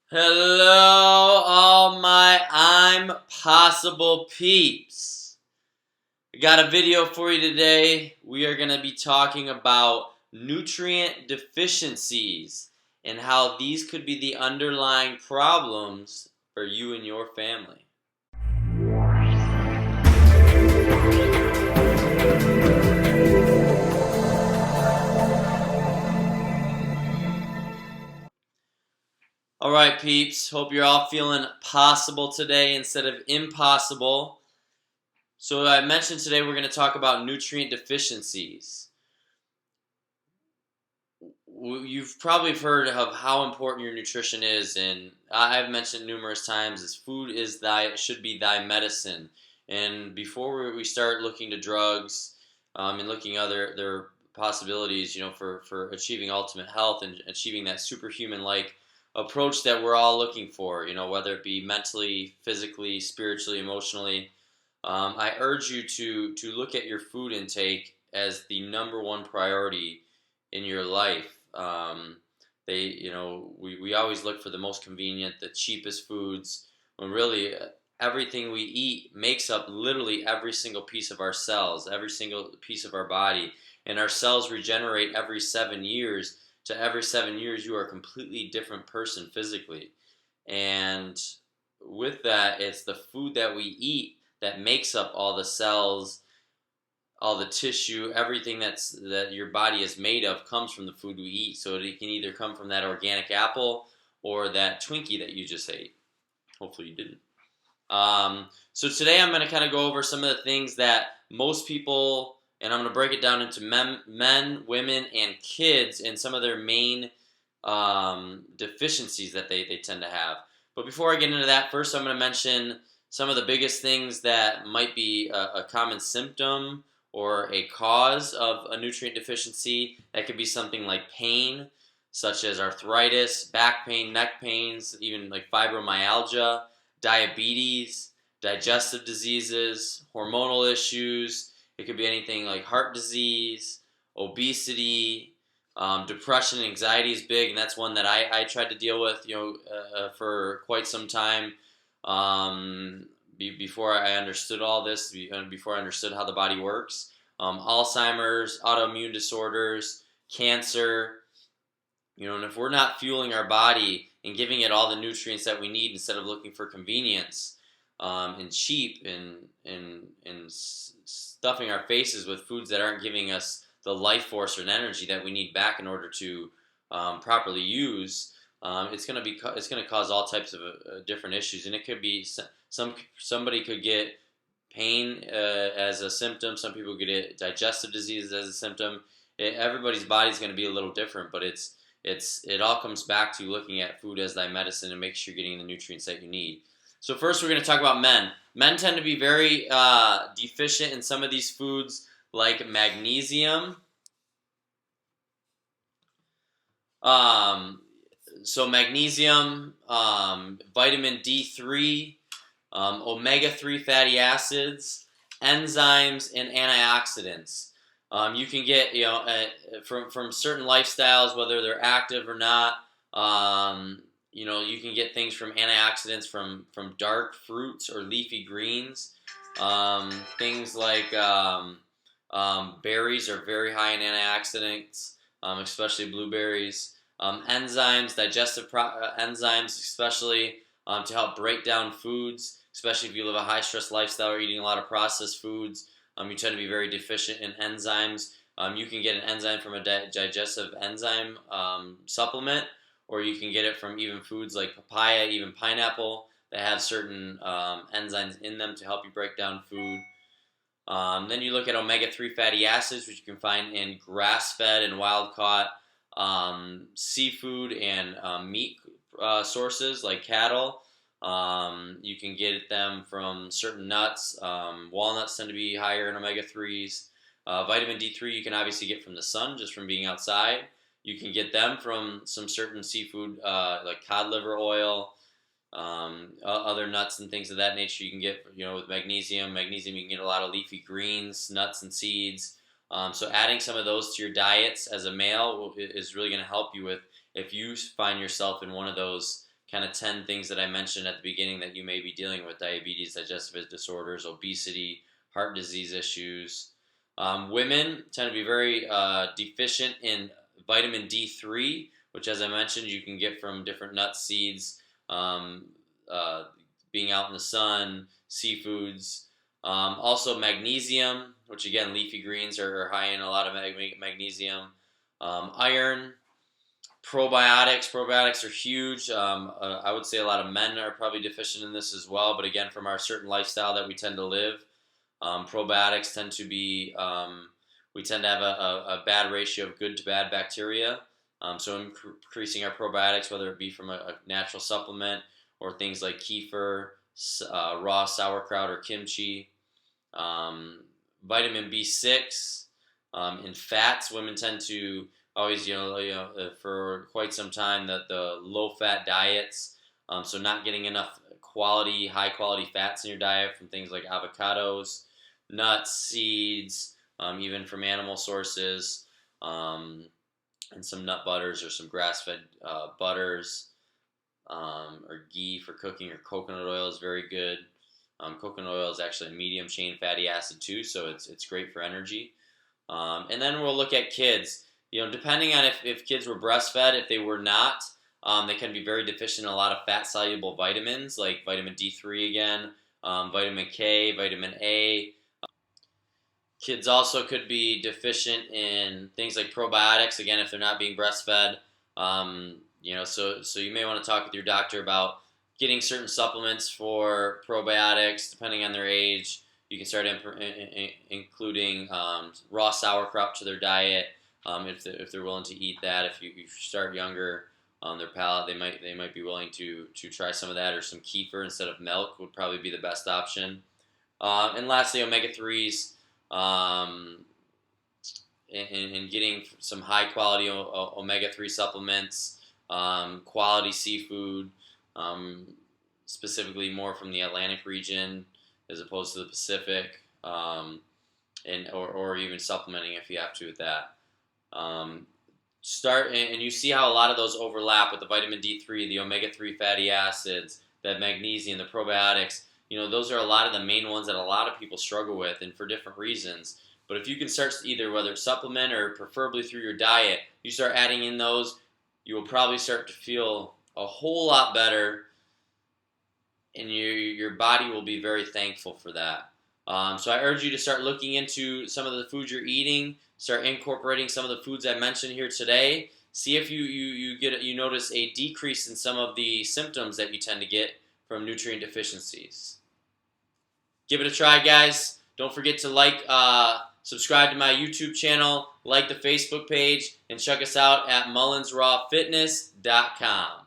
Hello, all my I'm Possible peeps. I got a video for you today. We are going to be talking about nutrient deficiencies and how these could be the underlying problems for you and your family. Alright, peeps. Hope you're all feeling possible today instead of impossible. So I mentioned today we're going to talk about nutrient deficiencies. You've probably heard of how important your nutrition is, and I've mentioned numerous times is food is should be thy medicine. And before we start looking to drugs and looking other possibilities, for achieving ultimate health and achieving that superhuman like approach that we're all looking for, whether it be mentally, physically, spiritually, emotionally, I urge you to look at your food intake as the number one priority in your life. We always look for the most convenient, the cheapest foods, when really everything we eat makes up literally every single piece of our cells, every single piece of our body, and our cells regenerate every 7 years. To every 7 years, you are a completely different person physically, and with that, it's the food that we eat that makes up all the cells, all the tissue, everything that your body is made of comes from the food we eat. So it can either come from that organic apple or that Twinkie that you just ate. Hopefully you didn't. So today I'm going to kind of go over some of the things that most people, and I'm going to break it down into men, women, and kids, and some of their main deficiencies that they tend to have. But before I get into that, first I'm going to mention some of the biggest things that might be a common symptom or a cause of a nutrient deficiency. That could be something like pain, such as arthritis, back pain, neck pains, even like fibromyalgia, diabetes, digestive diseases, hormonal issues. It could be anything like heart disease, obesity, depression, and anxiety is big, and that's one that I tried to deal with, for quite some time. Before I understood all this, before I understood how the body works, Alzheimer's, autoimmune disorders, cancer, and if we're not fueling our body and giving it all the nutrients that we need instead of looking for convenience and cheap and stuffing our faces with foods that aren't giving us the life force or energy that we need back in order to properly use, it's going to cause all types of different issues, and it could be somebody could get pain as a symptom. Some people get it, digestive disease as a symptom. Everybody's body's going to be a little different, but it all comes back to looking at food as thy medicine and make sure you're getting the nutrients that you need. So first, we're going to talk about men. Men tend to be very deficient in some of these foods, like magnesium. So magnesium, vitamin D3, omega-3 fatty acids, enzymes, and antioxidants. You can get, from certain lifestyles, whether they're active or not. You can get things from antioxidants from dark fruits or leafy greens. Things like berries are very high in antioxidants, especially blueberries. Enzymes, digestive enzymes, especially to help break down foods, especially if you live a high-stress lifestyle or eating a lot of processed foods. You tend to be very deficient in enzymes. You can get an enzyme from a digestive enzyme supplement, or you can get it from even foods like papaya, even pineapple, that have certain enzymes in them to help you break down food. Then you look at omega-3 fatty acids, which you can find in grass-fed and wild-caught seafood and meat sources like cattle. You can get them from certain nuts. Walnuts tend to be higher in omega-3s. Vitamin D3 you can obviously get from the sun, just from being outside. You can get them from some certain seafood like cod liver oil, other nuts and things of that nature. You can get, with magnesium. Magnesium, you can get a lot of leafy greens, nuts, and seeds. So adding some of those to your diets as a male is really going to help you with if you find yourself in one of those kind of 10 things that I mentioned at the beginning that you may be dealing with: diabetes, digestive disorders, obesity, heart disease issues. Women tend to be very deficient in vitamin D3, which, as I mentioned, you can get from different nuts, seeds, um, uh, being out in the sun, seafoods. Also magnesium, which again, leafy greens are high in a lot of magnesium. Iron, probiotics. Probiotics are huge. I would say a lot of men are probably deficient in this as well. But again, from our certain lifestyle that we tend to live, probiotics tend to be, we tend to have a bad ratio of good to bad bacteria. So increasing our probiotics, whether it be from a natural supplement or things like kefir, raw sauerkraut, or kimchi. Vitamin B6 in fats. Women tend to always, for quite some time, the low-fat diets. So not getting enough quality, high-quality fats in your diet from things like avocados, nuts, seeds, even from animal sources, and some nut butters or some grass-fed butters, or ghee for cooking, or coconut oil is very good. Coconut oil is actually a medium chain fatty acid too, so it's great for energy. And then we'll look at kids. Depending on if kids were breastfed, if they were not, they can be very deficient in a lot of fat-soluble vitamins, like vitamin D3 again, vitamin K, vitamin A. Kids also could be deficient in things like probiotics, again, if they're not being breastfed. So you may want to talk with your doctor about getting certain supplements for probiotics, depending on their age. You can start including raw sauerkraut to their diet, if they're willing to eat that. If you start younger, their palate, they might be willing to try some of that, or some kefir instead of milk would probably be the best option. And lastly, omega-3s, and getting some high-quality omega-3 supplements, quality seafood, specifically more from the Atlantic region as opposed to the Pacific, or even supplementing if you have to with that. And you see how a lot of those overlap with the vitamin D3, the omega-3 fatty acids, the magnesium, the probiotics. Those are a lot of the main ones that a lot of people struggle with, and for different reasons. But if you can start either, whether it's supplement or preferably through your diet, you start adding in those, you will probably start to feel a whole lot better, and your body will be very thankful for that. So I urge you to start looking into some of the foods you're eating, start incorporating some of the foods I mentioned here today. See if you notice a decrease in some of the symptoms that you tend to get from nutrient deficiencies. Give it a try, guys. Don't forget to subscribe to my YouTube channel, like the Facebook page, and check us out at mullinsrawfitness.com.